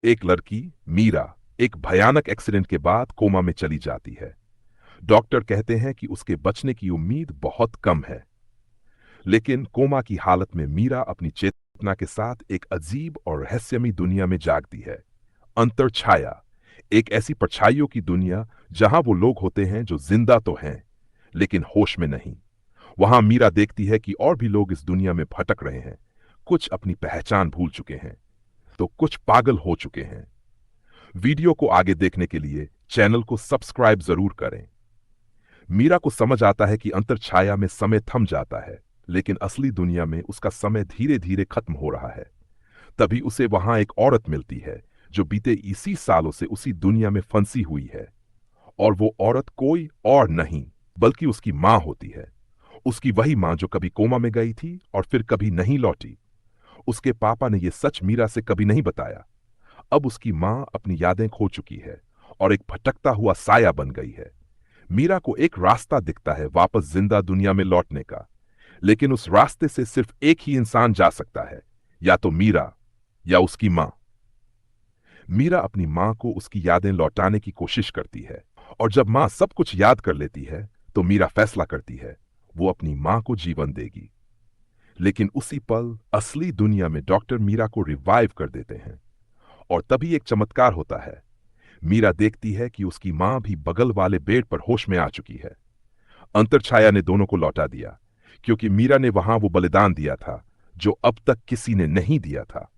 एक लड़की मीरा एक भयानक एक्सीडेंट के बाद कोमा में चली जाती है। डॉक्टर कहते हैं कि उसके बचने की उम्मीद बहुत कम है। लेकिन कोमा की हालत में मीरा अपनी चेतना के साथ एक अजीब और रहस्यमयी दुनिया में जागती है। अंतर छाया, एक ऐसी परछाइयों की दुनिया जहां वो लोग होते हैं जो जिंदा तो हैं लेकिन होश में नहीं। वहां मीरा देखती है कि और भी लोग इस दुनिया में भटक रहे हैं। कुछ अपनी पहचान भूल चुके हैं तो कुछ पागल हो चुके हैं। वीडियो को आगे देखने के लिए चैनल को सब्सक्राइब जरूर करें। मीरा को समझ आता है कि अंतरछाया में समय थम जाता है, लेकिन असली दुनिया में उसका समय धीरे धीरे खत्म हो रहा है। तभी उसे वहां एक औरत मिलती है जो बीते इसी सालों से उसी दुनिया में फंसी हुई है। और वो औरत कोई और नहीं बल्कि उसकी मां होती है। उसकी वही मां जो कभी कोमा में गई थी और फिर कभी नहीं लौटी। उसके पापा ने यह सच मीरा से कभी नहीं बताया। अब उसकी मां अपनी यादें खो चुकी है और एक भटकता हुआ साया बन गई है। मीरा को एक रास्ता दिखता है वापस जिंदा दुनिया में लौटने का, लेकिन उस रास्ते से सिर्फ एक ही इंसान जा सकता है, या तो मीरा या उसकी मां। मीरा अपनी मां को उसकी यादें लौटाने की कोशिश करती है, और जब मां सब कुछ याद कर लेती है तो मीरा फैसला करती है वो अपनी मां को जीवन देगी। लेकिन उसी पल असली दुनिया में डॉक्टर मीरा को रिवाइव कर देते हैं, और तभी एक चमत्कार होता है। मीरा देखती है कि उसकी मां भी बगल वाले बेड पर होश में आ चुकी है। अंतरछाया ने दोनों को लौटा दिया, क्योंकि मीरा ने वहां वो बलिदान दिया था जो अब तक किसी ने नहीं दिया था।